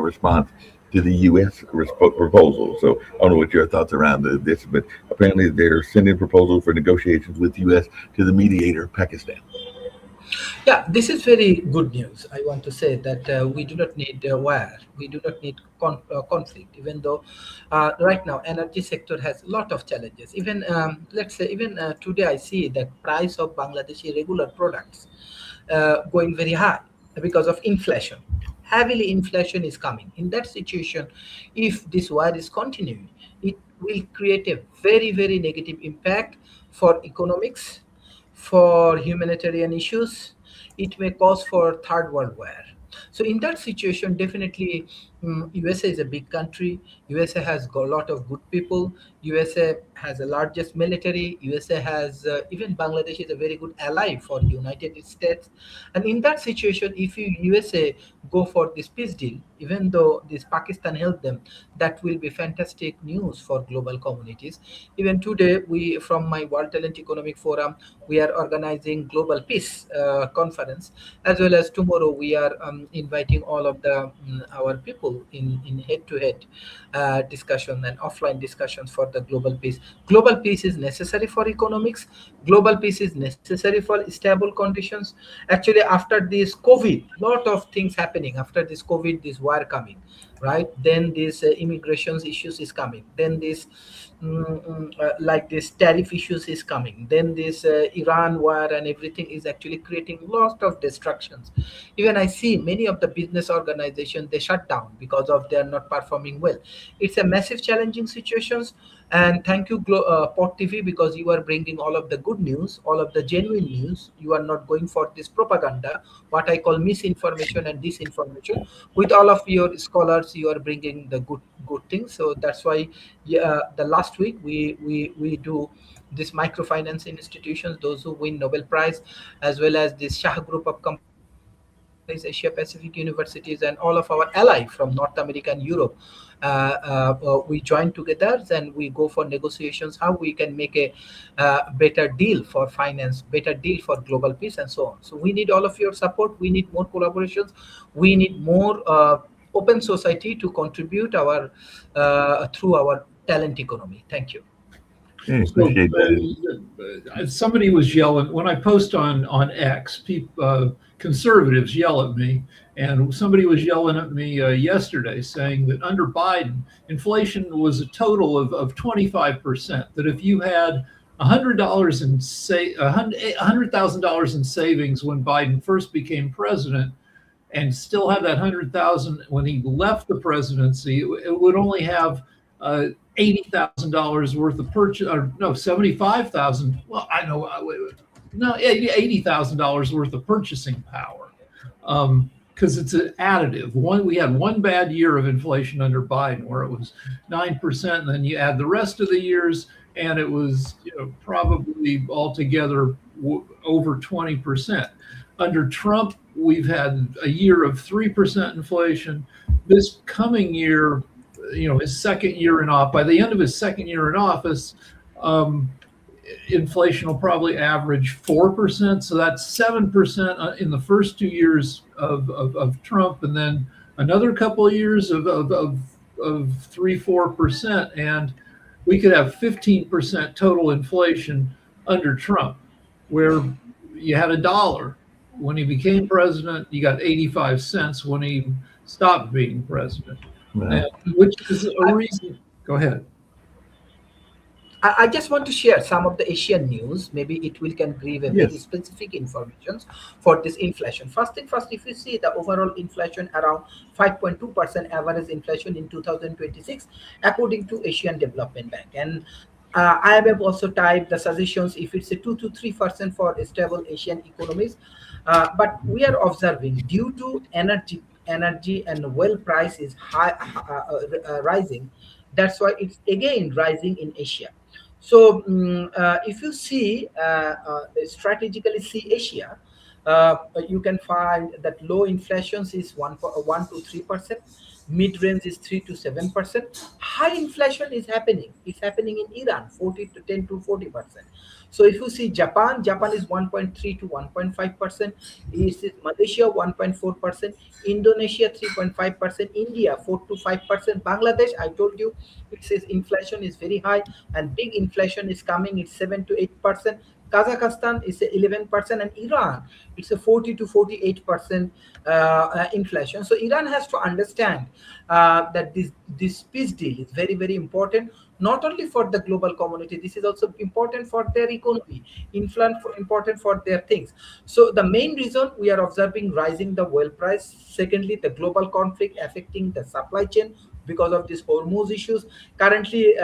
response to the U.S. Proposal. So I don't know what your thoughts around this, but apparently they're sending proposals for negotiations with the U.S. to the mediator, Pakistan. Yeah, this is very good news. I want to say that we do not need war. We do not need conflict, even though right now energy sector has a lot of challenges. Even let's say even today I see that price of Bangladeshi regular products going very high because of inflation. Heavily inflation is coming. In that situation, if this war is continuing, it will create a very, very negative impact for economics, for humanitarian issues. It may cause for third world war. So in that situation, definitely USA is a big country. USA has got a lot of good people. USA has the largest military. USA has even Bangladesh is a very good ally for United States. And in that situation, if USA go for this peace deal, even though this Pakistan helped them, that will be fantastic news for global communities. Even today, we from my World Talent Economic Forum, we are organizing global peace conference, as well as tomorrow we are inviting all of the our people in head-to-head discussion and offline discussions for the global peace. Global peace is necessary for economics. Global peace is necessary for stable conditions. Actually, after this COVID, lot of things happening. After this COVID, this war coming, right? Then this immigrations issues is coming. Then this like this tariff issues is coming. Then this Iran war and everything is actually creating lots of destructions. Even I see many of the business organizations, they shut down because of they are not performing well. It's a massive challenging situations. And thank you, Port TV, because you are bringing all of the good news, all of the genuine news. You are not going for this propaganda, what I call misinformation and disinformation. With all of your scholars, you are bringing the good things. So that's why, yeah, the last week we do this microfinance institutions, those who win Nobel Prize, as well as this Shah Group of companies, Asia Pacific universities, and all of our ally from North America and Europe. We join together and we go for negotiations how we can make a better deal for finance, better deal for global peace, and so on. So we need all of your support. We need more collaborations. We need more open society to contribute our through our talent economy. Thank you. Yeah, So appreciate that. somebody was yelling when I post on X. People, conservatives yell at me, and somebody was yelling at me yesterday, saying that under Biden, inflation was a total of 25%. That if you had $100 in say $100,000 in savings when Biden first became president, and still have that 100,000 when he left the presidency, it would only have $80,000 worth of purchase, or no, 75,000. Well, I know, no, $80,000 worth of purchasing power, because it's an additive. We had one bad year of inflation under Biden where it was 9%, and then you add the rest of the years, and it was probably altogether over 20%. Under Trump, we've had a year of 3% inflation. This coming year, his second year in office, by the end of his second year in office, inflation will probably average 4%. So that's 7% in the first 2 years of Trump, and then another couple of years of 3-4%. And we could have 15% total inflation under Trump, where you had $1 when he became president, you got 85 cents when he stopped being president. Right. Which is a reason. Go ahead. I just want to share some of the Asian news. Maybe it will can give a very Yes. specific information for this inflation. First thing first, if you see the overall inflation around 5.2% average inflation in 2026, according to Asian Development Bank. And IMF also typed the suggestions if it's a 2 to 3% for stable Asian economies. But we are observing due to energy and oil price is rising. That's why it's again rising in Asia. So if you see strategically see Asia, you can find that low inflation is 1 to 3%. Mid-range is 3 to 7%. High inflation is happening. It's happening in Iran, 40 to 10 to 40%. So if you see Japan is 1.3 to 1.5%. Is Malaysia 1.4%. Indonesia 3.5%. India 4 to 5%. Bangladesh, I told you, it says inflation is very high and big inflation is coming. It's 7 to 8%. Kazakhstan is 11%, and Iran it's a 40 to 48% inflation. So Iran has to understand that this peace deal is very very important, not only for the global community. This is also important for their economy, important for their things. So the main reason we are observing rising the oil price. Secondly, the global conflict affecting the supply chain because of these Hormuz issues. Currently,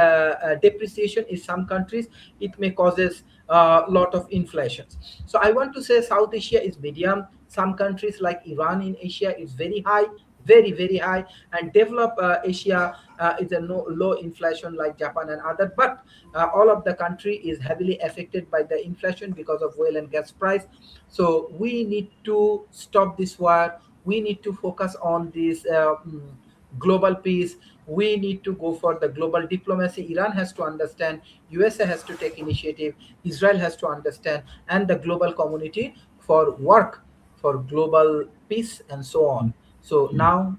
depreciation in some countries, it may causes a lot of inflations. So I want to say South Asia is medium. Some countries like Iran in Asia is very high, very very high, and developed Asia is a low inflation like Japan and other. But all of the country is heavily affected by the inflation because of oil and gas price. So we need to stop this war. We need to focus on this global peace. We need to go for the global diplomacy. Iran has to understand, USA has to take initiative, Israel has to understand, and the global community for work for global peace and so on. So now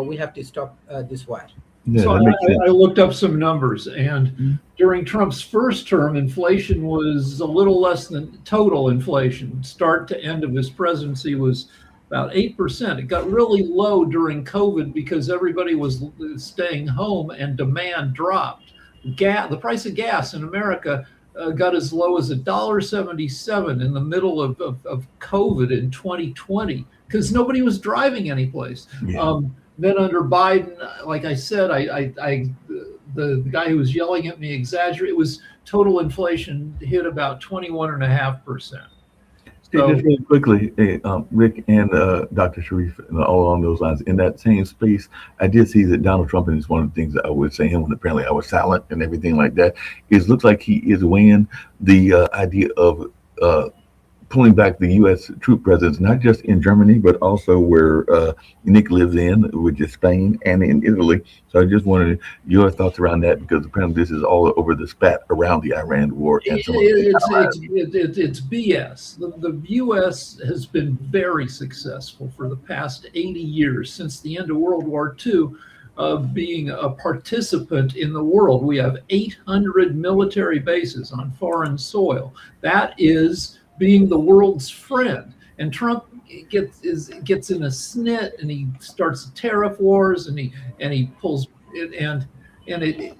we have to stop this war. Yeah, So that makes sense. I looked up some numbers, and during Trump's first term, inflation was a little less than total inflation. Start to end of his presidency was about 8%. It got really low during COVID because everybody was staying home and demand dropped. The price of gas in America got as low as $1.77 in the middle of COVID in 2020 because nobody was driving anyplace. Yeah. Then under Biden, like I said, the guy who was yelling at me exaggerated. It was total inflation hit about 21.5%. Just really quickly, Rick and Dr. Sharif, and all along those lines, in that same space, I did see that Donald Trump, and it's one of the things that I would say him when apparently I was silent and everything like that, is looks like he is weighing the idea of pulling back the U.S. troop presence, not just in Germany, but also where Nick lives in, which is Spain, and in Italy. So I just wanted your thoughts around that, because apparently this is all over the spat around the Iran war. And so It's BS. The U.S. has been very successful for the past 80 years, since the end of World War II, being a participant in the world. We have 800 military bases on foreign soil. That is being the world's friend. And Trump gets in a snit, and he starts tariff wars, and he pulls it,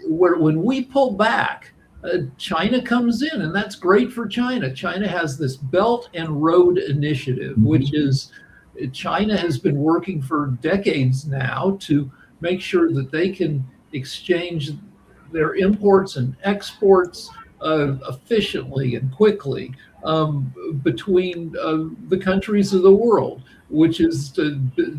when we pull back, China comes in, and that's great for China. China has this Belt and Road Initiative, which is China has been working for decades now to make sure that they can exchange their imports and exports efficiently and quickly between the countries of the world, which is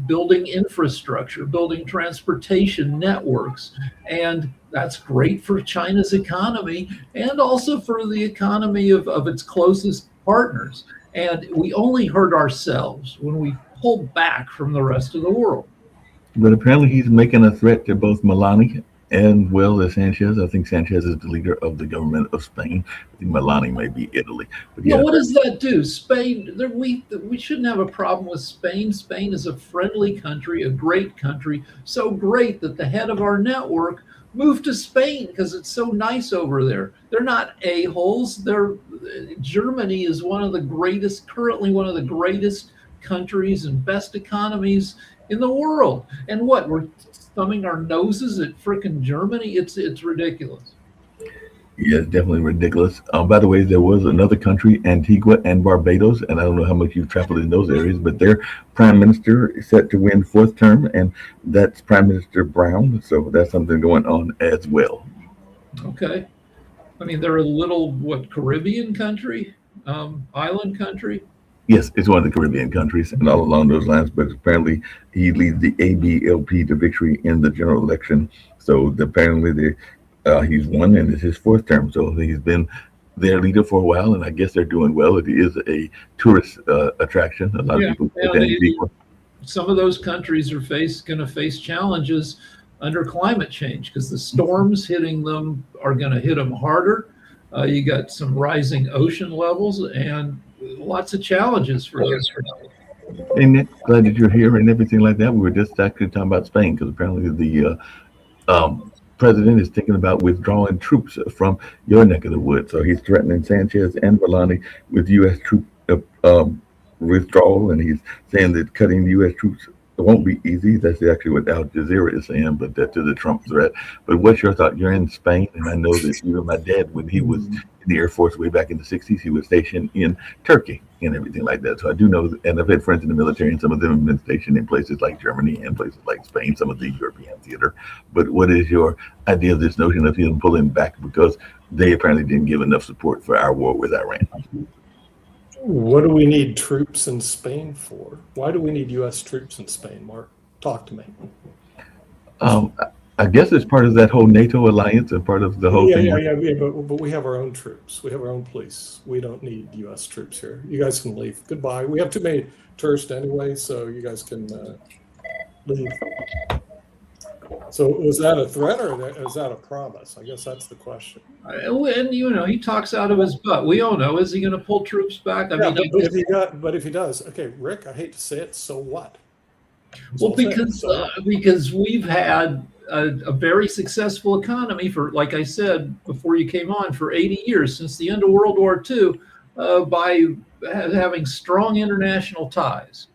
building infrastructure, building transportation networks. And that's great for China's economy and also for the economy of its closest partners. And we only hurt ourselves when we pull back from the rest of the world. But apparently he's making a threat to both Melania and well as Sanchez. I think Sanchez is the leader of the government of Spain. I think Melania may be Italy. But yeah, what does that do? Spain, we shouldn't have a problem with Spain. Spain is a friendly country, a great country, so great that the head of our network moved to Spain because it's so nice over there. They're not a-holes. Germany is currently one of the greatest countries and best economies in the world. And what, we're thumbing our noses at frickin' Germany? It's ridiculous. Yeah, it's definitely ridiculous. By the way, there was another country, Antigua and Barbados, and I don't know how much you've traveled in those areas, but their prime minister is set to win fourth term, and that's Prime Minister Brown. So that's something going on as well. Okay. I mean, they're a little, Caribbean country, island country? Yes, it's one of the Caribbean countries and all along those lines, but apparently he leads the ABLP to victory in the general election. So apparently he's won, and it's his fourth term. So he's been their leader for a while, and I guess they're doing well. It is a tourist attraction. A lot of people go to Antigua. some of those countries are going to face challenges under climate change because the storms hitting them are going to hit them harder. You got some rising ocean levels and lots of challenges for those. Hey Nick, glad that you're here and everything like that. We were just actually talking about Spain because apparently the president is thinking about withdrawing troops from your neck of the woods. So he's threatening Sanchez and Volani with U.S. troop withdrawal, and he's saying that cutting U.S. troops won't be easy. That's actually what Al Jazeera is saying, but that to the Trump threat. But what's your thought? You're in Spain, and I know that even my dad, when he was in the Air Force way back in the 60s, he was stationed in Turkey and everything like that. So I do know, and I've had friends in the military, and some of them have been stationed in places like Germany and places like Spain, some of the European theater. But what is your idea of this notion of him pulling back because they apparently didn't give enough support for our war with Iran? What do we need troops in Spain for? Why do we need U.S. troops in Spain, Mark? Talk to me. I guess it's part of that whole NATO alliance and part of the whole thing. Yeah, but we have our own troops. We have our own police. We don't need U.S. troops here. You guys can leave. Goodbye. We have too many tourists anyway, so you guys can leave. So was that a threat or is that a promise? I guess that's the question. And he talks out of his butt. We all know. Is he going to pull troops back? I mean, but if he does, okay, Rick. I hate to say it. So what? Well, because we've had a very successful economy for, like I said before you came on, for 80 years since the end of World War II, by having strong international ties.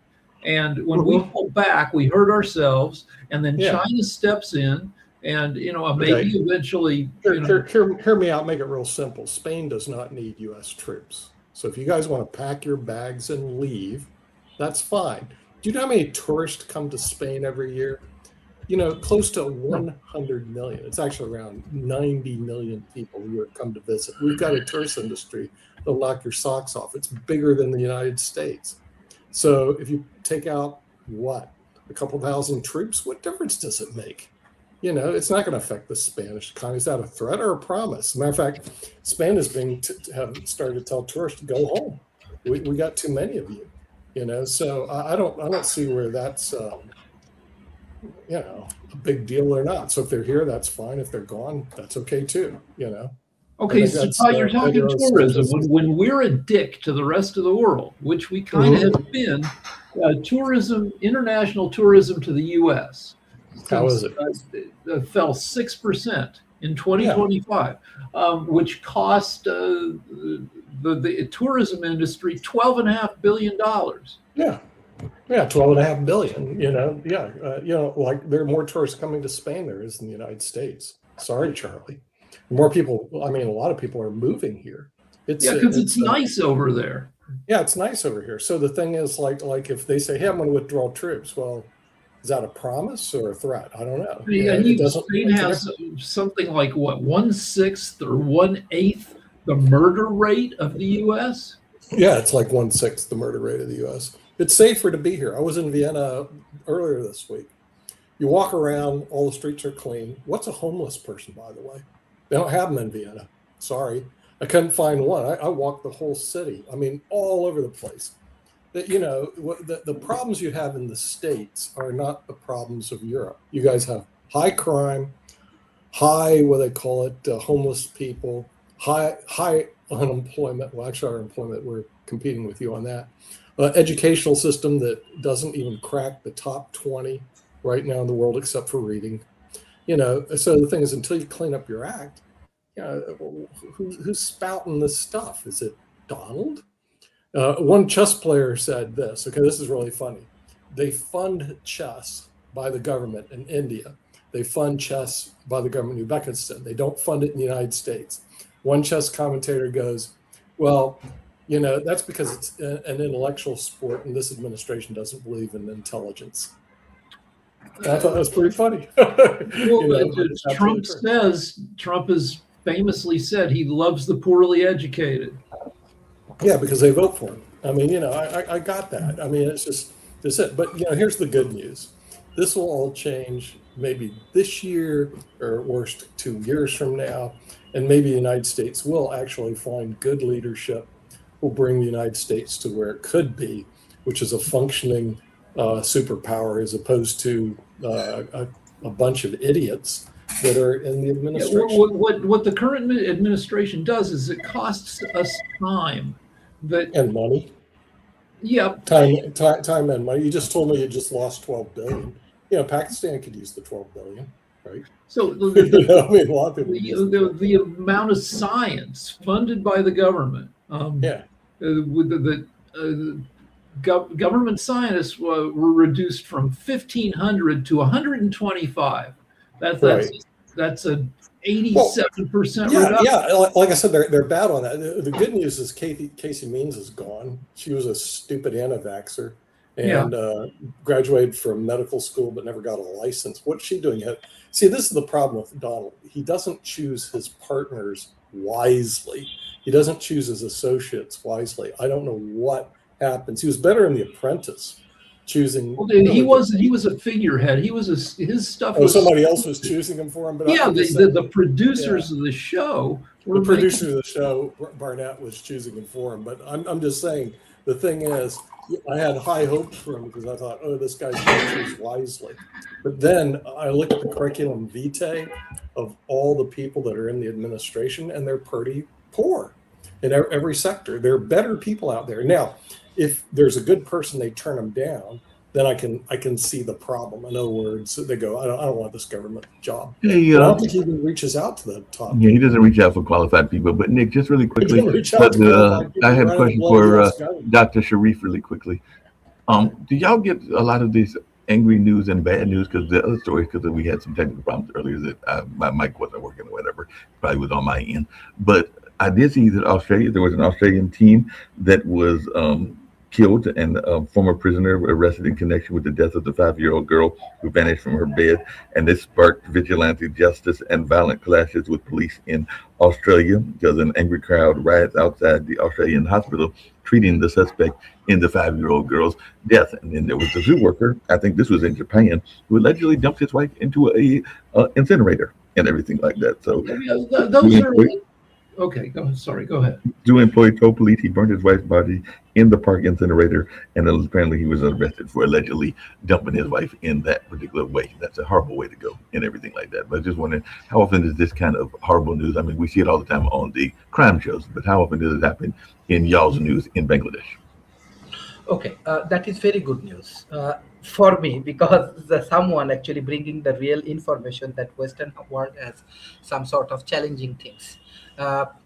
And when we pull back, we hurt ourselves, and then China steps in, and maybe eventually. Hear me out. Make it real simple. Spain does not need U.S. troops. So if you guys want to pack your bags and leave, that's fine. Do you know how many tourists come to Spain every year? Close to 100 million. It's actually around 90 million people who come to visit. We've got a tourist industry that'll knock your socks off. It's bigger than the United States. So if you take out a couple thousand troops, what difference does it make? It's not going to affect the Spanish economy. Is that a threat or a promise? As a matter of fact, Spain is have started to tell tourists to go home. We got too many of you. So I don't see where that's a big deal or not. So if they're here, that's fine. If they're gone, that's okay too. Okay, so you're talking tourism. When we're a dick to the rest of the world, which we kind of have been, international tourism to the U.S. How is it? Fell 6% in 2025, which cost the tourism industry $12.5 billion. Yeah, 12.5 billion. Like there are more tourists coming to Spain there is in the United States. Sorry, Charlie. More people. I mean, a lot of people are moving here. Because it's nice over there. Yeah, it's nice over here. So the thing is, like if they say, "Hey, I'm going to withdraw troops," well, is that a promise or a threat? I don't know. Spain has something like 1/6 or 1/8 the murder rate of the U.S. Yeah, it's like 1/6 the murder rate of the U.S. It's safer to be here. I was in Vienna earlier this week. You walk around, all the streets are clean. What's a homeless person, by the way? They don't have them in Vienna. Sorry. I couldn't find one. I walked the whole city. I mean, all over the place. The problems you have in the States are not the problems of Europe. You guys have high crime, high, what they call it, homeless people, high unemployment. Well, actually, our employment, we're competing with you on that. Educational system that doesn't even crack the top 20 right now in the world, except for reading. So the thing is, until you clean up your act, who's spouting this stuff? Is it Donald? One chess player said this. Okay, this is really funny. They fund chess by the government in India. They fund chess by the government in Uzbekistan. They don't fund it in the United States. One chess commentator goes, well, that's because it's an intellectual sport, and this administration doesn't believe in intelligence. And I thought that was pretty funny. Trump has famously said he loves the poorly educated. Yeah, because they vote for him. I mean, I got that. I mean, it's just it. But here's the good news. This will all change maybe this year or worst 2 years from now. And maybe the United States will actually find good leadership, will bring the United States to where it could be, which is a functioning superpower as opposed to a bunch of idiots that are in the Yeah, administration. what the current administration does is it costs us time. That And money, yeah, time and money. You just told me you just lost 12 billion. You know, Pakistan could use the 12 billion, right? so You know, I mean, a lot of people use the amount of science funded by the government, yeah. with government scientists were reduced from 1,500 to 125. That's Right. that's a 87% Yeah, reduction. yeah. Like I said, they're bad on that. The good news is Casey Means is gone. She was a stupid anti-vaxxer and graduated from medical school but never got a license. What's she doing? See, this is the problem with Donald. He doesn't choose his partners wisely. He doesn't choose his associates wisely. I don't know what happens. He was better in The Apprentice, choosing. Well, he was a figurehead. His stuff was somebody else was choosing him for him. But yeah, the producers of the show were the producer of the show, Barnett, was choosing him for him. But I'm just saying, the thing is, I had high hopes for him because I thought, oh, this guy's going to choose wisely. But then I look at the curriculum vitae of all the people that are in the administration, and they're pretty poor in every sector. There are better people out there. Now, if there's a good person, they turn them down, then I can see the problem. In other words, they go, I don't want this government job. Hey, I don't think he even reaches out to the top. Yeah, he doesn't reach out for qualified people. But Nick, just really quickly, I have a question for for Dr. Sharif really quickly. Do y'all get a lot of these angry news and bad news? Because the other story, because we had some technical problems earlier that my mic wasn't working or whatever, probably was on my end. But I did see that Australia, there was an Australian team that was killed and a former prisoner arrested in connection with the death of the 5-year-old girl who vanished from her bed. And this sparked vigilante justice and violent clashes with police in Australia because an angry crowd riots outside the Australian hospital treating the suspect in the 5-year-old girl's death. And then there was the zoo worker, I think this was in Japan, who allegedly dumped his wife into a incinerator and everything like that. So those are okay. Go ahead. Zoo employee told police he burned his wife's body in the park incinerator, and apparently he was arrested for allegedly dumping his wife in that particular way. That's a horrible way to go and everything like that. But just wondering, how often is this kind of horrible news? I mean, we see it all the time on the crime shows, but how often does it happen in y'all's news in Bangladesh? Okay, that is very good news for me, because someone actually bringing the real information that Western world has some sort of challenging things.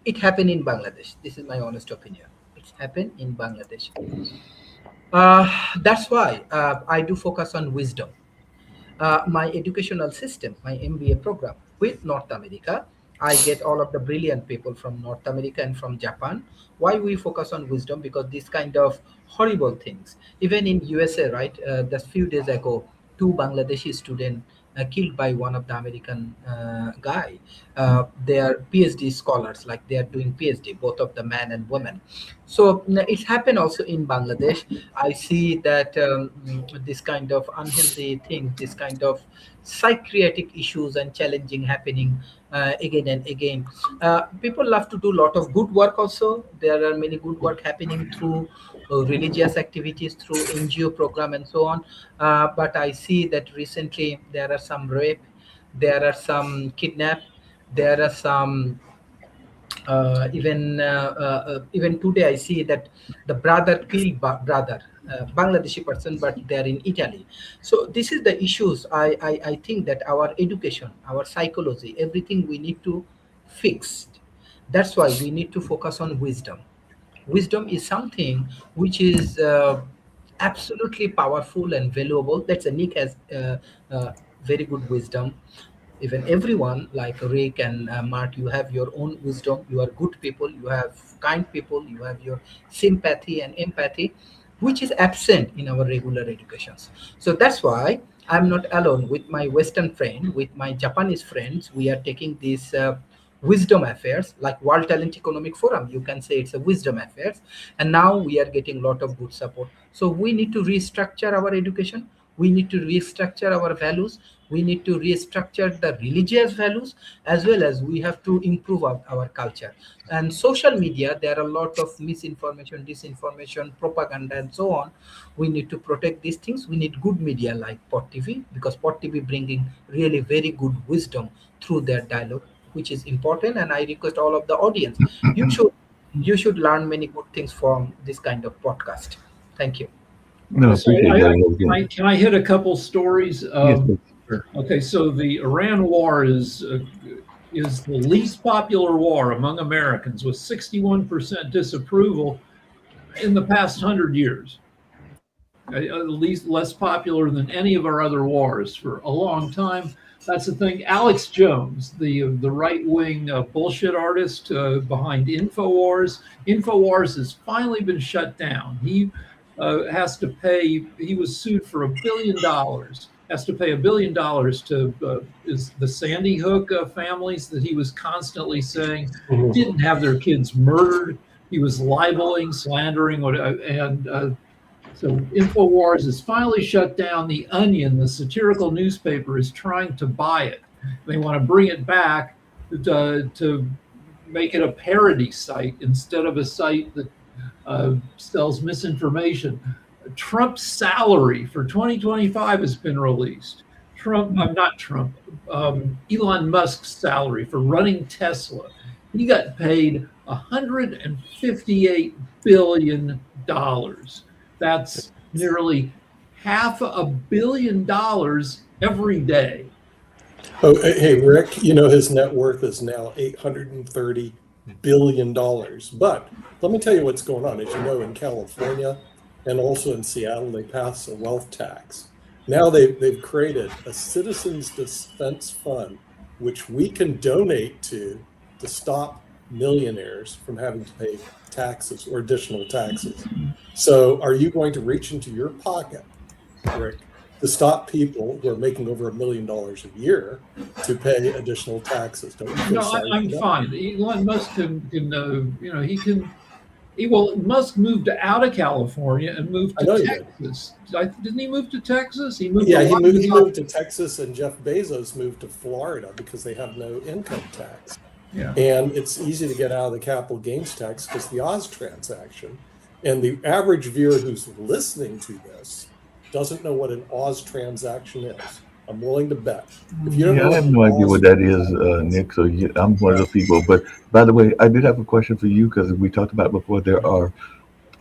It happened in Bangladesh. This is my honest opinion. It's happened in Bangladesh. That's why I do focus on wisdom. My educational system, my MBA program with North America, I get all of the brilliant people from North America and from Japan. Why we focus on wisdom? Because these kind of horrible things, even in USA, right? Just few days ago, 2 Bangladeshi students killed by one of the American guy. They are PhD scholars, like they are doing PhD, both of the man and woman. So it's happened also in Bangladesh. I see that this kind of unhealthy thing, this kind of psychiatric issues and challenging happening again and again. People love to do a lot of good work also. There are many good work happening through religious activities, through NGO program and so on. But I see that recently there are some rape, there are some kidnap, there are some even today I see that the brother killed brother, Bangladeshi person, but they're in Italy. So this is the issues. I think that our education, our psychology, everything we need to fix. That's why we need to focus on wisdom. Wisdom is something which is absolutely powerful and valuable. That's Nick has very good wisdom. Even everyone like Rick and Mark, you have your own wisdom. You are good people. You have kind people. You have your sympathy and empathy, which is absent in our regular educations. So that's why I'm not alone with my Western friend, with my Japanese friends. We are taking these wisdom affairs like World Talent Economic Forum. You can say it's a wisdom affairs. And now we are getting a lot of good support. So we need to restructure our education. We need to restructure our values. We need to restructure the religious values, as well as we have to improve our culture. And social media, there are a lot of misinformation, disinformation, propaganda, and so on. We need to protect these things. We need good media like Pot TV, because Pot TV bringing really very good wisdom through their dialogue, which is important. And I request all of the audience, you should learn many good things from this kind of podcast. Thank you. No, So appreciate that. can I hit a couple stories? Yes, please. Sure. Okay, so the Iran war is the least popular war among Americans, with 61% disapproval in the past 100 years. At least less popular than any of our other wars for a long time. That's the thing. Alex Jones, the right-wing bullshit artist behind InfoWars. InfoWars has finally been shut down. He has to pay. He was sued for $1 billion. Has to pay $1 billion to the Sandy Hook families that he was constantly saying didn't have their kids murdered. He was libeling, slandering, and so InfoWars is finally shut down. The Onion, the satirical newspaper, is trying to buy it. They want to bring it back to make it a parody site instead of a site that sells misinformation. Trump's salary for 2025 has been released. Elon Musk's salary for running Tesla. He got paid $158 billion. That's nearly $500 million every day. Oh, hey, Rick, his net worth is now $830 billion. But let me tell you what's going on. As you know, in California and also in Seattle, they passed a wealth tax. Now they've created a citizens defense fund, which we can donate to stop millionaires from having to pay taxes or additional taxes. So are you going to reach into your pocket, Rick, to stop people who are making over $1 million a year to pay additional taxes? Don't you feel No, sorry I'm for that? fine. Elon Musk Musk moved out of California and moved I know to he did. Texas. Didn't he move to Texas? He moved. Yeah, a he lot moved to Texas, and Jeff Bezos moved to Florida because they have no income tax. Yeah. And it's easy to get out of the capital gains tax because the Oz transaction. And the average viewer who's listening to this doesn't know what an Oz transaction is. I'm willing to bet. If you don't Yeah, know I have what no an idea Oz what that is, Nick. So I'm one of those people. But by the way, I did have a question for you because we talked about before. There are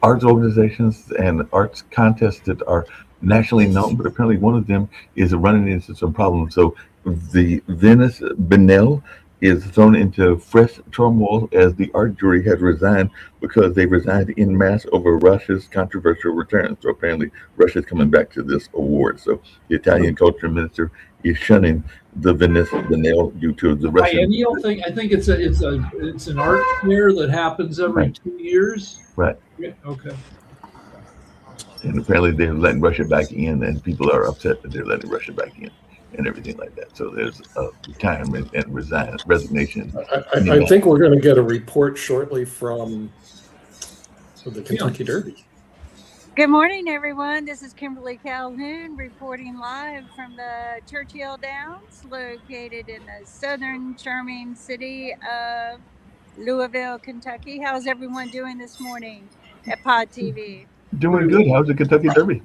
arts organizations and arts contests that are nationally known, but apparently one of them is running into some problems. So the Venice Biennale is thrown into fresh turmoil as the art jury has resigned because they resigned en masse over Russia's controversial return. So apparently Russia's coming back to this award. So the Italian culture minister is shunning the Venice Biennale due to the Russian. Biennial thing. I think it's an art fair that happens every Right. 2 years. Right. Yeah, okay. And apparently they're letting Russia back in, and people are upset that they're letting Russia back in and everything like that. So there's a retirement and resignation. I think we're going to get a report shortly from the Kentucky Derby. Good morning, everyone. This is Kimberly Calhoun reporting live from the Churchill Downs, located in the southern charming city of Louisville, Kentucky. How's everyone doing this morning at Pod TV? Doing good. How's the Kentucky Derby?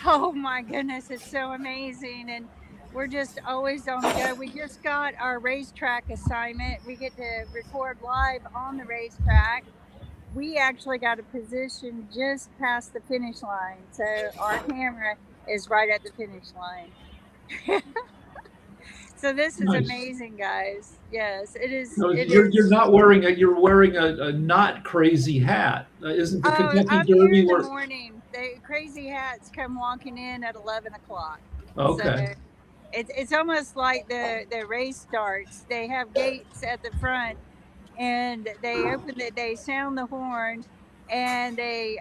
Oh my goodness, it's so amazing. And we're just always on the go. We just got our racetrack assignment. We get to record live on the racetrack. We actually got a position just past the finish line. So our camera is right at the finish line. So this is Nice. Amazing, guys. Yes, it is. No, it you're is. not wearing you're wearing a not crazy hat. Isn't the Kentucky I'm here Derby in the where? morning. The crazy hats come walking in at 11 o'clock. Okay. So it's almost like the race starts. They have gates at the front, and they sound the horn, and they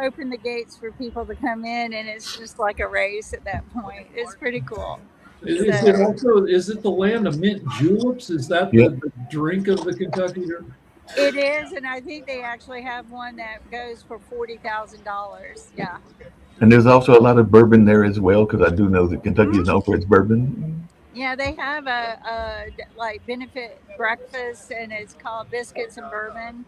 open the gates for people to come in, and it's just like a race at that point. It's pretty cool. Is it the land of mint juleps? Is that the drink of the Kentucky Derby? It is, and I think they actually have one that goes for $40,000. Yeah. And there's also a lot of bourbon there as well, because I do know that Kentucky is known for its bourbon. Yeah, they have like benefit breakfast, and it's called Biscuits and Bourbon.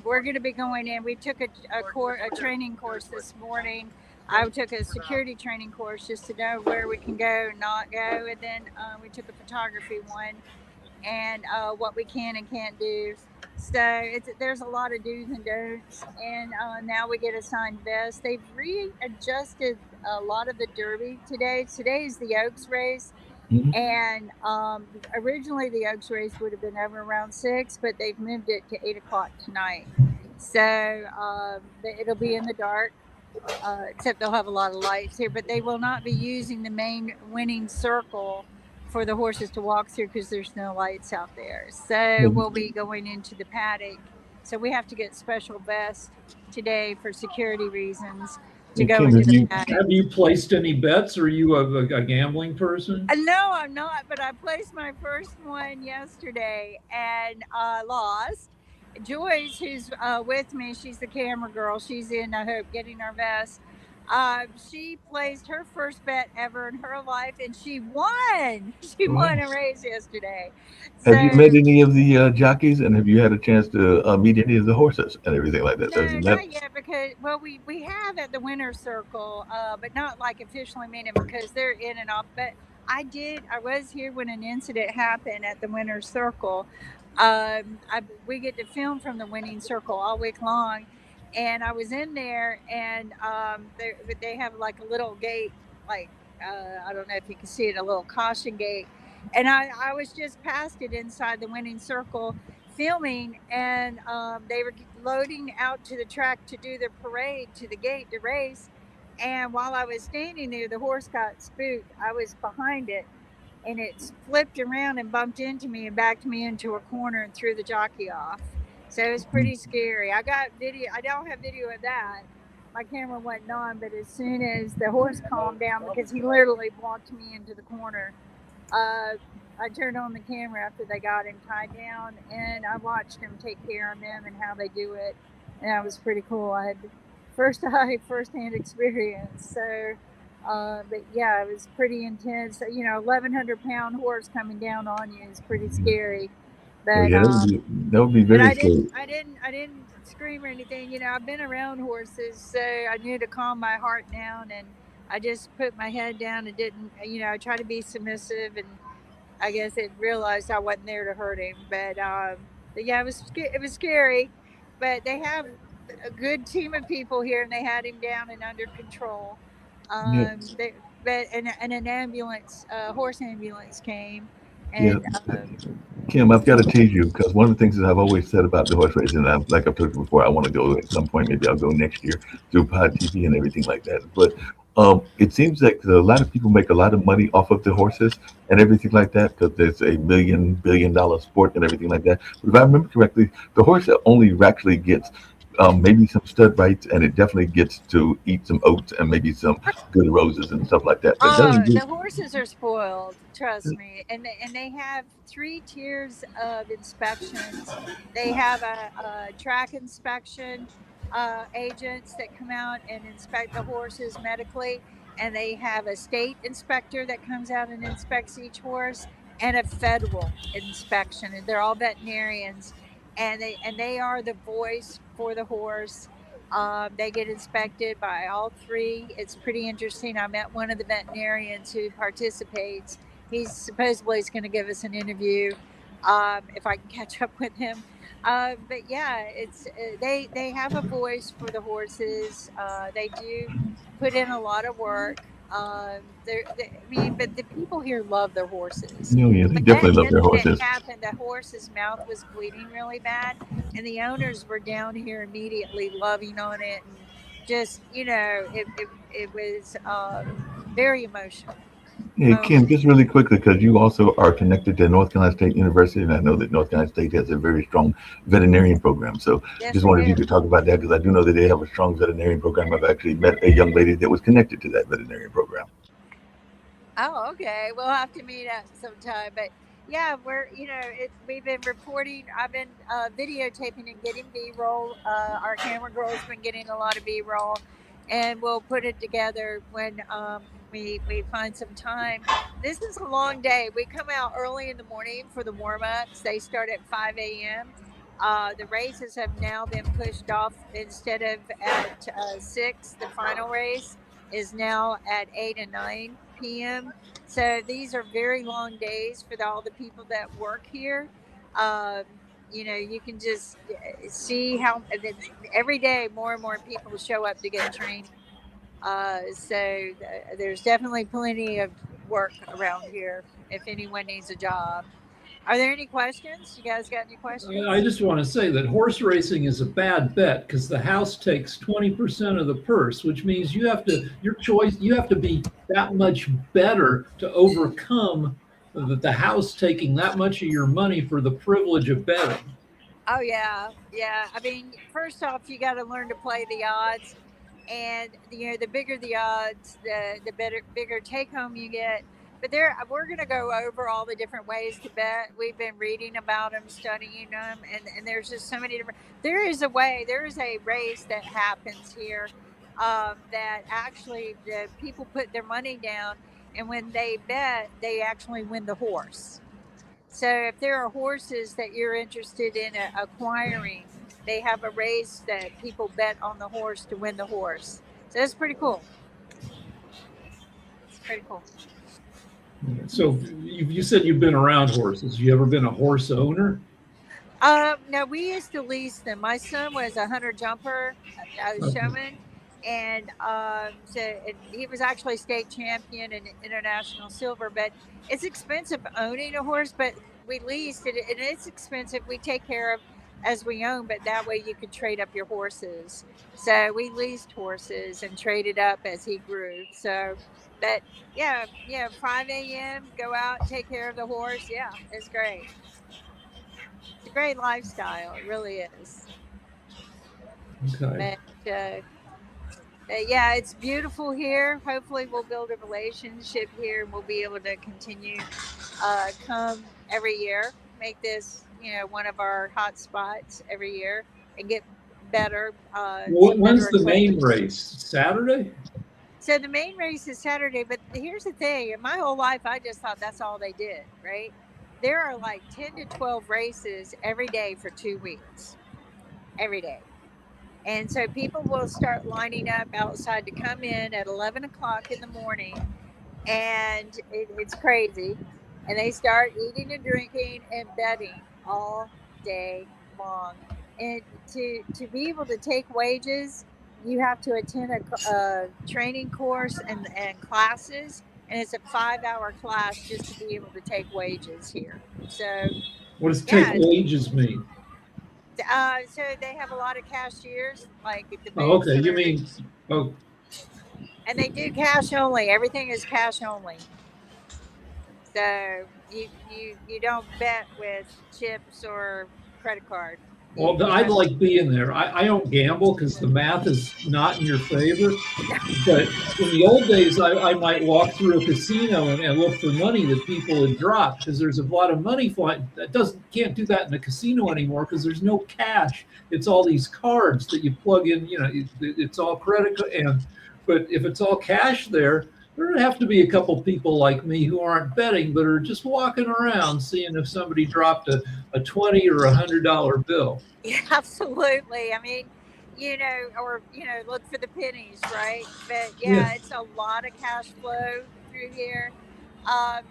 We're going to be going in. We took a training course this morning. I took a security training course just to know where we can go and not go, and then we took a photography one, and what we can and can't do. So there's a lot of do's and don'ts, and now we get assigned vests. They've readjusted a lot of the Derby today. Today is the Oaks race, Mhm. and originally the Oaks race would have been over around 6, but they've moved it to 8 o'clock tonight. So it'll be in the dark, except they'll have a lot of lights here. But they will not be using the main winning circle for the horses to walk through because there's no lights out there. So we'll be going into the paddock. So we have to get special vests today for security reasons to And go Kim, into have the you paddock. Have you placed any bets? Are you a gambling person? No, I'm not, but I placed my first one yesterday and lost. Joyce, who's with me, she's the camera girl. She's in, I hope, getting our vest. She placed her first bet ever in her life, and she won. She Wow. won a race yesterday. have you So met any of the jockeys, and have you had a chance to meet any of the horses and everything like that? no, Isn't that not yet, because we have at the winner's circle, but not like officially meeting because they're in and off. But I was here when an incident happened at the winner's circle. We get to film from the winning circle all week long, and I was in there, and they have like a little gate, like I don't know if you can see it, a little caution gate, and I was just past it inside the winning circle filming, and they were loading out to the track to do the parade to the gate to race. And while I was standing there, the horse got spooked. I was behind it, and it flipped around and bumped into me and backed me into a corner and threw the jockey off. So it was pretty scary. I got video. I don't have video of that. My camera wasn't on, but as soon as the horse calmed down, because he literally walked me into the corner, I turned on the camera after they got him tied down, and I watched him take care of them and how they do it, and that was pretty cool. I had first-hand experience. So, but yeah, it was pretty intense. 1,100-pound horse coming down on you is pretty scary. well, But yeah, that would be but very I scary. didn't scream or anything. I've been around horses, so I knew to calm my heart down, and I just put my head down and didn't. I try to be submissive, and I guess it realized I wasn't there to hurt him. But yeah, it was scary. But they have a good team of people here, and they had him down and under control. Yeah, They, but and an ambulance, horse ambulance came, yeah. and Kim, I've got to tease you because one of the things that I've always said about the horse racing, and like I've told you before, I want to go at some point. Maybe I'll go next year through Pod TV and everything like that. But it seems like a lot of people make a lot of money off of the horses and everything like that because there's a billion-dollar sport and everything like that. But if I remember correctly, the horse only actually gets maybe some stud rights, and it definitely gets to eat some oats and maybe some good roses and stuff like that. But it doesn't the get, horses are spoiled, trust me. And they have 3 tiers of inspections. They have a track inspection agents that come out and inspect the horses medically, and they have a state inspector that comes out and inspects each horse, and a federal inspection. And they're all veterinarians, and they are the voice for the horse. They get inspected by all 3. It's pretty interesting. I met one of the veterinarians who participates. He's supposedly going to give us an interview if I can catch up with him. But yeah, it's they have a voice for the horses. They do put in a lot of work. But the people here love their horses. yeah, they But definitely that love their incident horses. happened. The horse's mouth was bleeding really bad, and the owners were down here immediately loving on it, and just it was very emotional. Hey, Kim, just really quickly, because you also are connected to North Carolina State University, and I know that North Carolina State has a very strong veterinarian program. So Yes, just they wondered if you do. could talk about that, because I do know that they have a strong veterinarian program. I've actually met a young lady that was connected to that veterinarian program. Oh, okay. We'll have to meet up sometime. But yeah, we've been reporting. I've been videotaping and getting B-roll. Our camera girl's been getting a lot of B-roll, and we'll put it together when we find some time. This is a long day. We come out early in the morning for the warm ups. They start at 5 a.m. The races have now been pushed off. Instead of at 6, the final race is now at 8 and 9 p.m. So these are very long days for all the people that work here. Um, you can just see how every day more and more people show up to get trained. There's definitely plenty of work around here if anyone needs a job. Are there any questions? You guys got any questions? I just want to say that horse racing is a bad bet because the house takes 20% of the purse, which means you have to be that much better to overcome the house taking that much of your money for the privilege of betting. Oh yeah, yeah. I mean, first off, you got to learn to play the odds, and the bigger the odds, the bigger take home you get. But we're going to go over all the different ways to bet. We've been reading about them, studying them, and there's just so many different. There is a race that happens here that actually the people put their money down, and when they bet, they actually win the horse. So if there are horses that you're interested in acquiring, they have a race that people bet on the horse to win the horse. So that's pretty cool. It's pretty cool. So you said you've been around horses. You ever been a horse owner? No, we used to lease them. My son was a hunter jumper, a showman, and he was actually state champion and international silver. But it's expensive owning a horse. But we leased it, and it's expensive. We take care of as we own, but that way you could trade up your horses. So we leased horses and traded up as he grew. So. But yeah, 5 a.m. go out, take care of the horse. Yeah, it's great. It's a great lifestyle. It really is. Okay. But yeah, it's beautiful here. Hopefully, we'll build a relationship here, and we'll be able to continue come every year, make this one of our hot spots every year, and get better. When's the main race? Saturday? So the main race is Saturday, but here's the thing. In my whole life, I just thought that's all they did, right? There are like 10 to 12 races every day for 2 weeks, every day. And so people will start lining up outside to come in at 11 o'clock in the morning, and it's crazy. And they start eating and drinking and betting all day long. And to be able to take wages, you have to attend a training course and classes, and it's a 5-hour class just to be able to take wages here. So, what does take wages mean? So they have a lot of cashiers, like the okay, you mean and they do cash only. Everything is cash only. So you don't bet with chips or credit card. Well, I'd like being there. I don't gamble because the math is not in your favor. But in the old days, I might walk through a casino and look for money that people had dropped because there's a lot of money flying. Can't do that in a casino anymore because there's no cash. It's all these cards that you plug in. It's all credit card. But if it's all cash there would have to be a couple people like me who aren't betting, but are just walking around seeing if somebody dropped a $20 or $100 bill. Yeah, absolutely. I mean, look for the pennies, right? But yeah, it's a lot of cash flow through here.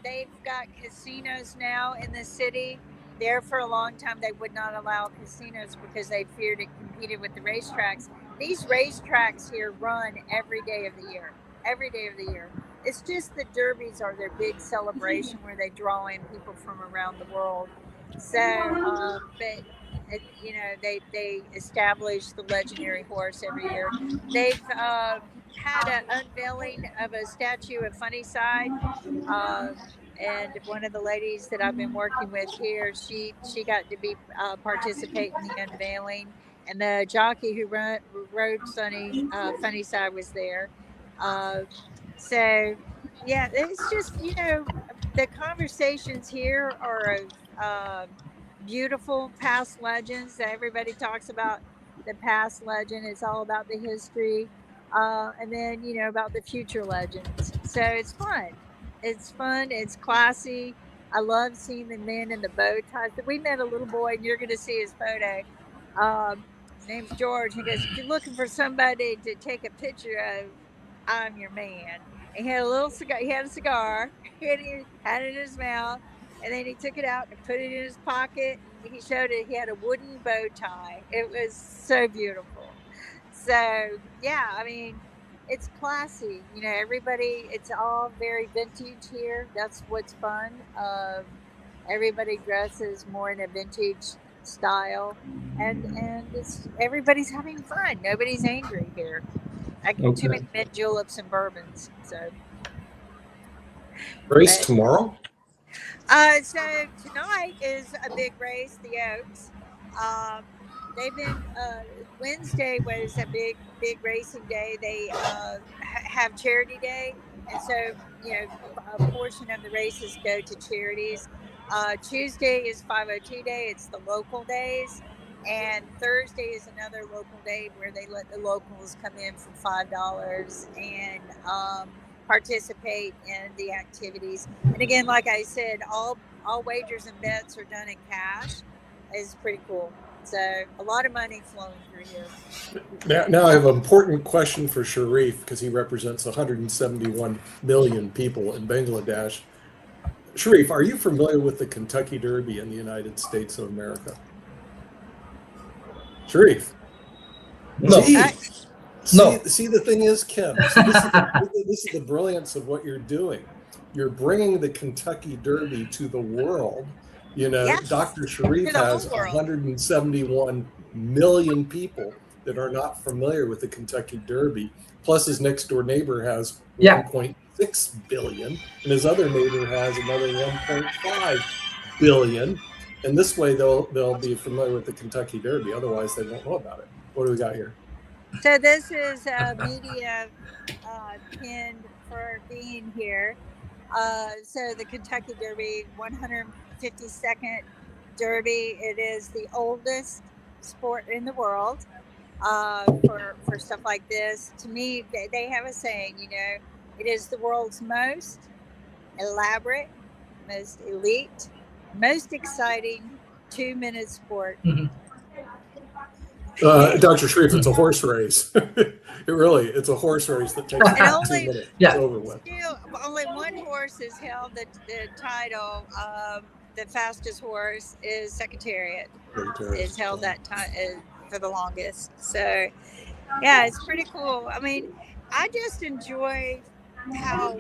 They've got casinos now in the city. There for a long time, they would not allow casinos because they feared it competed with the racetracks. These racetracks here run every day of the year. Every day of the year. It's just the derbies are their big celebration where they draw in people from around the world. So, they establish the legendary horse every year. They've had an unveiling of a statue of Funny Side, and one of the ladies that I've been working with here, she got to be participate in the unveiling, and the jockey who rode Funny Side was there. So yeah, it's just the conversations here are of beautiful past legends that everybody talks about. The past legend, it's all about the history. and then about the future legends. So it's fun. It's fun. It's classy. I love seeing the men in the bow ties. We met a little boy, and you're going to see his photo. His name's George. He goes, "If you're looking for somebody to take a picture of, I'm your man." And he had a little cigar. He had a cigar. And he had it in his mouth, and then he took it out and put it in his pocket. And he showed it. He had a wooden bow tie. It was so beautiful. So yeah, I mean, it's classy. Everybody. It's all very vintage here. That's what's fun. Everybody dresses more in a vintage style, and everybody's having fun. Nobody's angry here. I get too many mint juleps and bourbons. So Race tomorrow? So tonight is a big race, the Oaks. They've been Wednesday was a big racing day. They have charity day, and so a portion of the races go to charities. Tuesday is 502 day. It's the local days. And Thursday is another local day where they let the locals come in for $5 and participate in the activities. And again, like I said, all wagers and bets are done in cash. It's pretty cool. So a lot of money flowing through here. Now I have an important question for Sharif, because he represents 171 million people in Bangladesh. Sharif, are you familiar with the Kentucky Derby in the United States of America? Sharif? No. No. See, the thing is, Kim, this is the brilliance of what you're doing. You're bringing the Kentucky Derby to the world. Yes. Dr. Sharif has 171 million people that are not familiar with the Kentucky Derby. Plus, his next door neighbor has 1.6 billion, and his other neighbor has another 1.5 billion. And this way, they'll be familiar with the Kentucky Derby. Otherwise, they won't know about it. What do we got here? So this is media pinned for being here. So the Kentucky Derby, 152nd Derby. It is the oldest sport in the world for stuff like this. To me, they have a saying, it is the world's most elaborate, most elite, most exciting 2-minute sport. Mm-hmm. Dr. Sharif, it's a horse race. It's a horse race that takes 2 minutes. It's over with. Still, only one horse has held the title. The fastest horse is Secretariat. It's held that time for the longest. So, yeah, it's pretty cool. I mean, I just enjoy how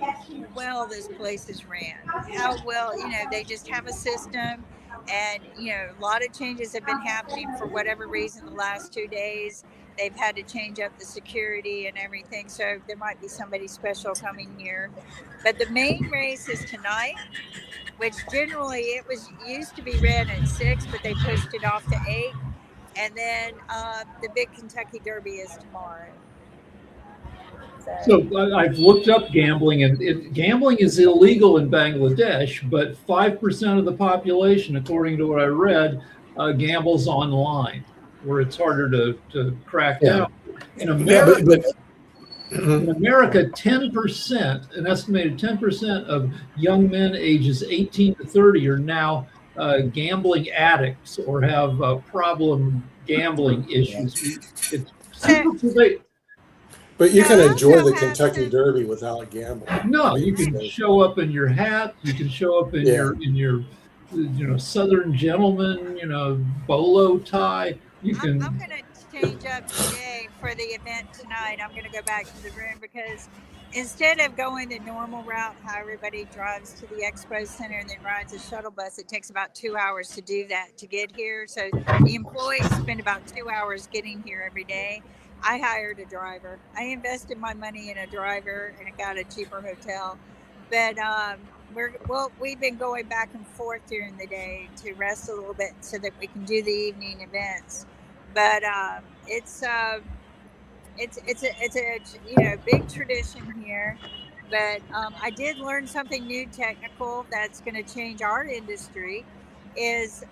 well this place is ran. How well, they just have a system. And, a lot of changes have been happening for whatever reason the last 2 days. They've had to change up the security and everything. So there might be somebody special coming here. But the main race is tonight, which generally it used to be ran at 6, but they pushed it off to 8. And then the big Kentucky Derby is tomorrow. So I've looked up gambling, and gambling is illegal in Bangladesh, but 5% of the population, according to what I read, gambles online, where it's harder to crack down. In America, in America, 10%, an estimated 10% of young men ages 18 to 30 are now gambling addicts or have problem gambling issues. But you can enjoy the Kentucky Derby without gambling. No, you can show up in your hat. You can show up in your Southern gentleman, bolo tie. You can. I'm going to change up today for the event tonight. I'm going to go back to the room because instead of going the normal route, how everybody drives to the expo center and then rides a shuttle bus, it takes about 2 hours to do that to get here. So the employees spend about 2 hours getting here every day. I hired a driver. I invested my money in a driver and I got a cheaper hotel. But we've been going back and forth during the day to rest a little bit so that we can do the evening events. But it's a big tradition here. But I did learn something new technical that's going to change our industry. Is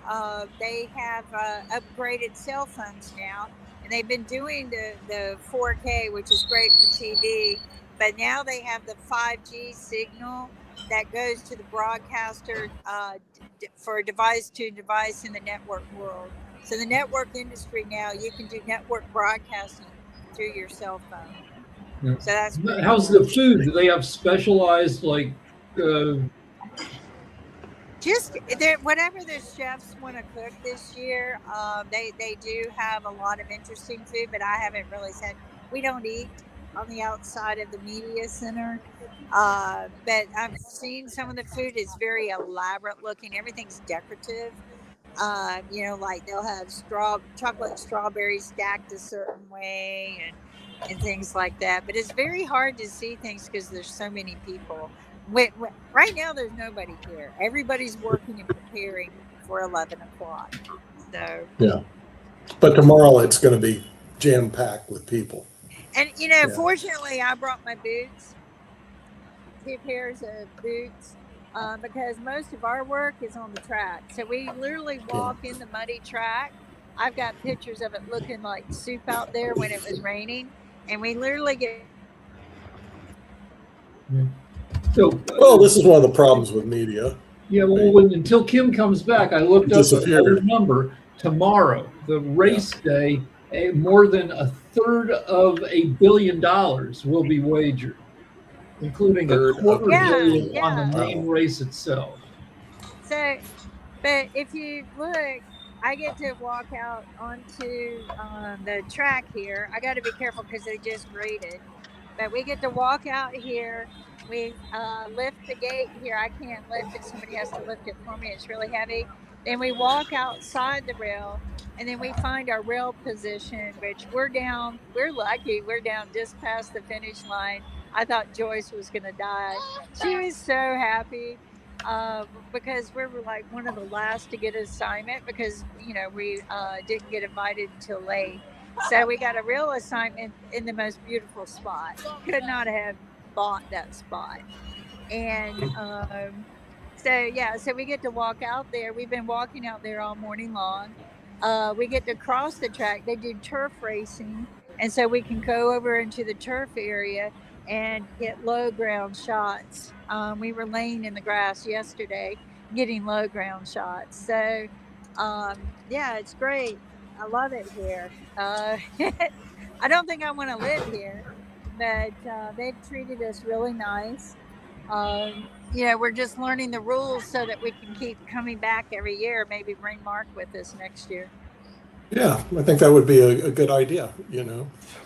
they have upgraded cell phones now and they've been doing the 4K, which is great for TV, but now they have the 5G signal that goes to the broadcaster for device to device in the network world. So the network industry now, you can do network broadcasting through your cell phone. Yeah. So that's How's the food? Do they have specialized just whatever the chefs want to cook this year. They do have a lot of interesting food, but I haven't really said we don't eat on the outside of the media center. But I've seen some of the food is very elaborate looking. Everything's decorative. Like they'll have chocolate strawberries stacked a certain way and things like that. But it's very hard to see things because there's so many people. Right now, there's nobody here. Everybody's working and preparing for 11 o'clock. So yeah, but tomorrow it's going to be jam packed with people. And fortunately, I brought my boots, 2 pairs of boots, because most of our work is on the track. So we literally walk in the muddy track. I've got pictures of it looking like soup out there when it was raining, and we literally get. Well, this is one of the problems with media. Yeah, well, until Kim comes back, I looked up another number. Tomorrow, the race day, more than $250 million will be wagered, including $250 million on the main race itself. So, but if you look, I get to walk out onto the track here. I got to be careful because they just graded, but we get to walk out here. We lift the gate here. I can't lift it. Somebody has to lift it for me. It's really heavy. Then we walk outside the rail, and then we find our rail position, which we're down. We're lucky. We're down just past the finish line. I thought Joyce was going to die. She was so happy because we were like one of the last to get an assignment because, we didn't get invited until late. So we got a real assignment in the most beautiful spot. Could not have bought that spot. And so we get to walk out there. We've been walking out there all morning long. We get to cross the track. They do turf racing, and so we can go over into the turf area and get low ground shots. We were laying in the grass yesterday getting low ground shots. So it's great. I love it here. I don't think I want to live here, but they've treated us really nice. We're just learning the rules so that we can keep coming back every year. Maybe bring Mark with us next year. Yeah, I think that would be a good idea,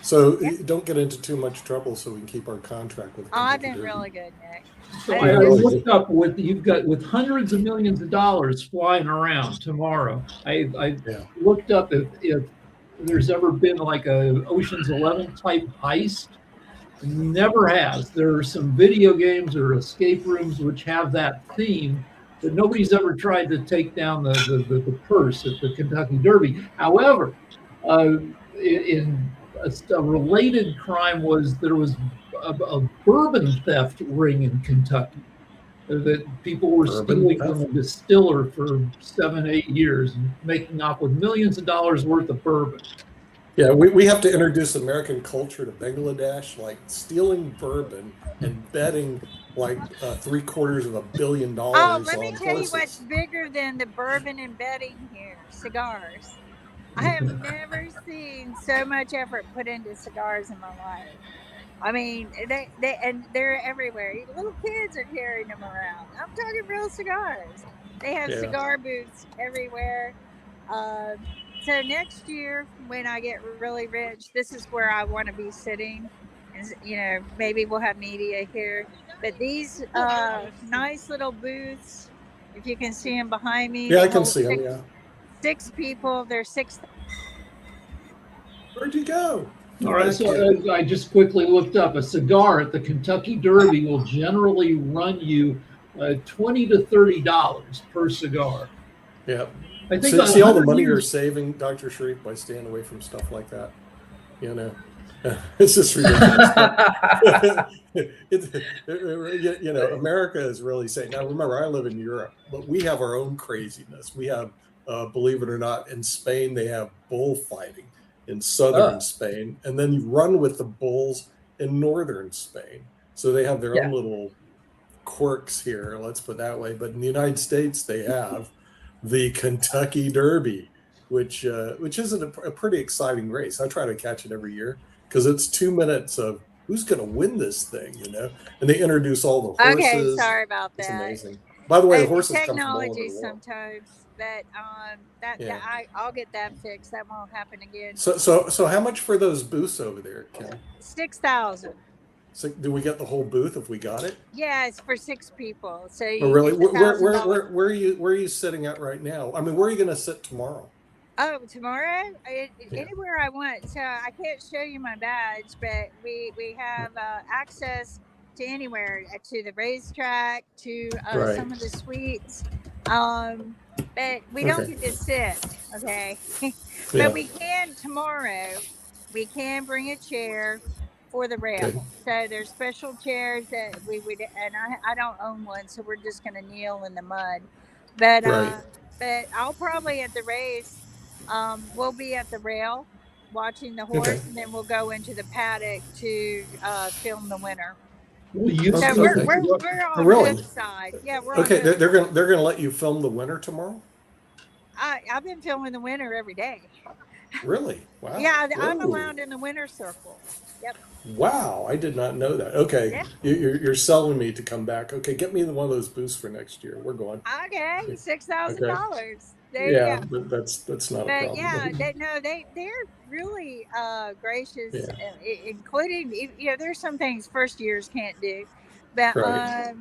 So don't get into too much trouble so we can keep our contract with I've been really good, Nick. So I looked up with hundreds of millions of dollars flying around tomorrow. I looked up if there's ever been like a Ocean's 11 type heist. Never has. There are some video games or escape rooms which have that theme, but nobody's ever tried to take down the purse at the Kentucky Derby. However, in a related crime was there was a bourbon theft ring in Kentucky that people were stealing from a distiller for 7-8 years and making off with millions of dollars worth of bourbon. Yeah, we have to introduce American culture to Bangladesh, like stealing bourbon and betting like $750 million. Oh, let me tell you what's bigger than the bourbon and betting here: cigars. I have never seen so much effort put into cigars in my life. I mean, they're everywhere. Little kids are carrying them around. I'm talking real cigars. They have cigar booths everywhere. So next year, when I get really rich, this is where I want to be sitting. And, maybe we'll have media here. But these nice little booths, if you can see them behind me. Yeah, I can see them, yeah. 6 people. They're 6. Where'd you go? All right, so I just quickly looked up. A cigar at the Kentucky Derby will generally run you $20 to $30 per cigar. Yeah. I think see all the money you're saving, Dr. Sharif, by staying away from stuff like that. It's just ridiculous. America is really saying. Now, remember, I live in Europe, but we have our own craziness. We have, believe it or not, in Spain they have bullfighting. in southern Spain, and then you run with the bulls in northern Spain. So they have their own little quirks here, let's put it that way. But in the United States, they have the Kentucky Derby, which isn't a pretty exciting race. I try to catch it every year because it's 2 minutes of who's going to win this thing, And they introduce all the horses. Okay, sorry about that. It's amazing. By the way, the horses come from all over technology the world. sometimes, but I'll get that fixed. That won't happen again. So how much for those booths over there, Kim? 6,000. So do we get the whole booth if we got it? Yeah, it's for 6 people. So Oh, really? it's $1,000. Where are you sitting at right now? I mean, where are you going to sit tomorrow? Oh, tomorrow? Anywhere I want. So I can't show you my badge, but we have access to anywhere, to the racetrack, to some of the suites. But we don't get to sit, okay? But we can tomorrow. We can bring a chair for the rail. Okay. So there's special chairs that we would, and I don't own one, so we're just going to kneel in the mud. But but I'll probably at the race. We'll be at the rail watching the horse, and then we'll go into the paddock to film the winner. Well, you So said- we're on Really? this side. Yeah, we're Okay, on this they're gonna let you film the winner tomorrow? I've been filming the winner every day. Really? Wow. Yeah, I'm Whoa. allowed in the winner's circle. Yep. Wow, I did not know that. Okay, Yeah. you're selling me to come back. Okay, get me one of those booths for next year. We're going. Okay, $6,000. There Yeah, you go. but that's not a But problem. yeah, they're really gracious, Yeah. Including there's some things first years can't do, but Right.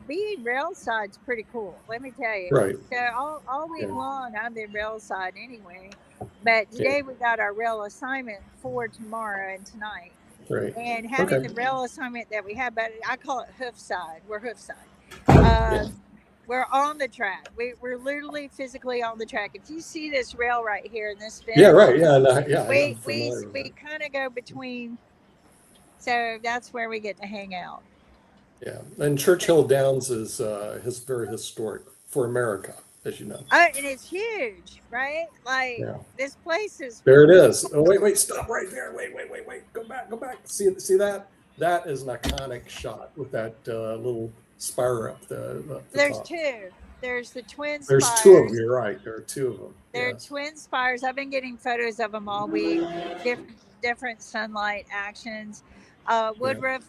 being railside's pretty cool. Let me tell you. Right. So all week Yeah. long I've been railside anyway, but today we got our rail assignment for tomorrow and tonight, Right. and having Okay. the rail assignment that we have, but I call it hoof side. We're hoof side. We're on the track. We're literally physically on the track. If you see this rail right here in this fence, Yeah. Right. Yeah. Yeah. we I'm familiar with that. kind of go between. So that's where we get to hang out. Yeah, and Churchill Downs is very historic for America, as you know. Oh, and it's huge, right? Like Yeah. this place is. There it is. Oh, wait, stop right there. Wait. Go back. See that? That is an iconic shot with that little spire up the There's top. two. There's the twin There's spires. two of them. You're right. There are two of them. They're Yes. twin spires. I've been getting photos of them all week. Different sunlight actions. Woodruff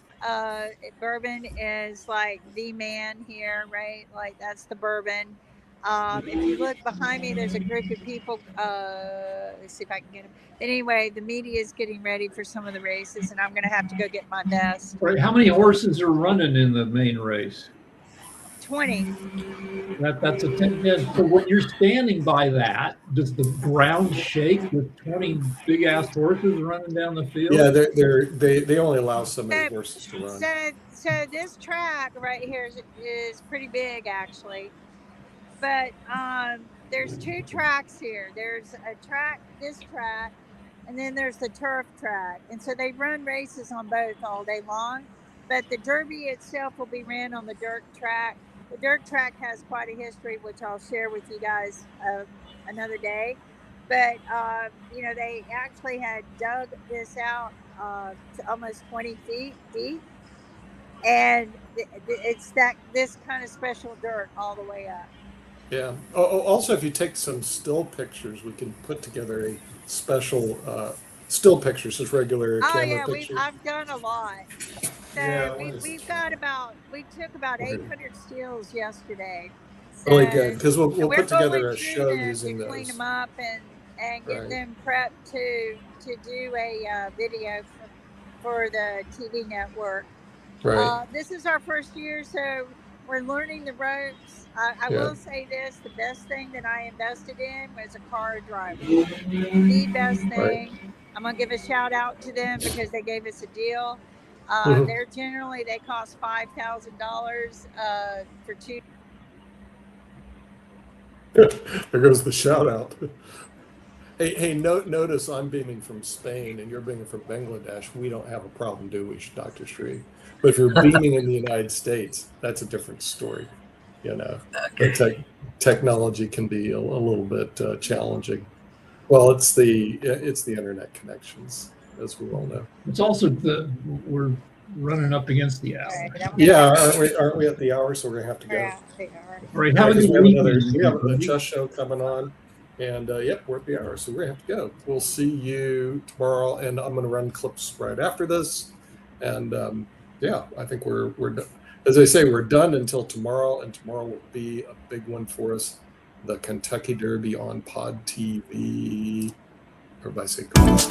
bourbon is like the man here, right? Like that's the bourbon. If you look behind me, there's a group of people. Let's see if I can get them. Anyway, the media is getting ready for some of the races, and I'm going to have to go get my vest. Right, how many horses are running in the main race? 20. That's a 10. So when you're standing by that, does the ground shake with 20 big ass horses running down the field? Yeah, they only allow so many horses to run. So this track right here is pretty big, actually. But there's two tracks here. There's this track, and then there's the turf track. And so they run races on both all day long. But the Derby itself will be ran on the dirt track. The dirt track has quite a history, which I'll share with you guys another day. But, they actually had dug this out to almost 20 feet deep. And it's this kind of special dirt all the way up. Yeah. Also, if you take some still pictures, we can put together a special still pictures, just regular camera pictures. I've done a lot. So Yeah, we took about 800 stills yesterday. So, Really good, because we'll we're put together going a show through them using to clean those. them up and get Right. them prepped to do a video for the TV network. Right. This is our first year, so we're learning the ropes. I Yeah. will say this, the best thing that I invested in was a car driver. The best thing. I'm going to give a shout out to them because they gave us a deal. Mhm. They cost $5,000 for two. There goes the shout out. Hey, notice I'm beaming from Spain and you're beaming from Bangladesh. We don't have a problem, do we, Dr. Shree? But if you're beaming in the United States, that's a different story. The technology can be a little bit challenging. Well, it's the internet connections, as we all know. It's also we're running up against the hour. Yeah, aren't we at the hour? So we're gonna have to go. All right, have a Because good we have weekend. a chess show coming on, and yep, we're at the hour, so we're gonna have to go. We'll see you tomorrow, and I'm gonna run clips right after this, and yeah, I think we're done. As I say, we're done until tomorrow, and tomorrow will be a big one for us. The Kentucky Derby on Pod TV. Everybody say goodbye.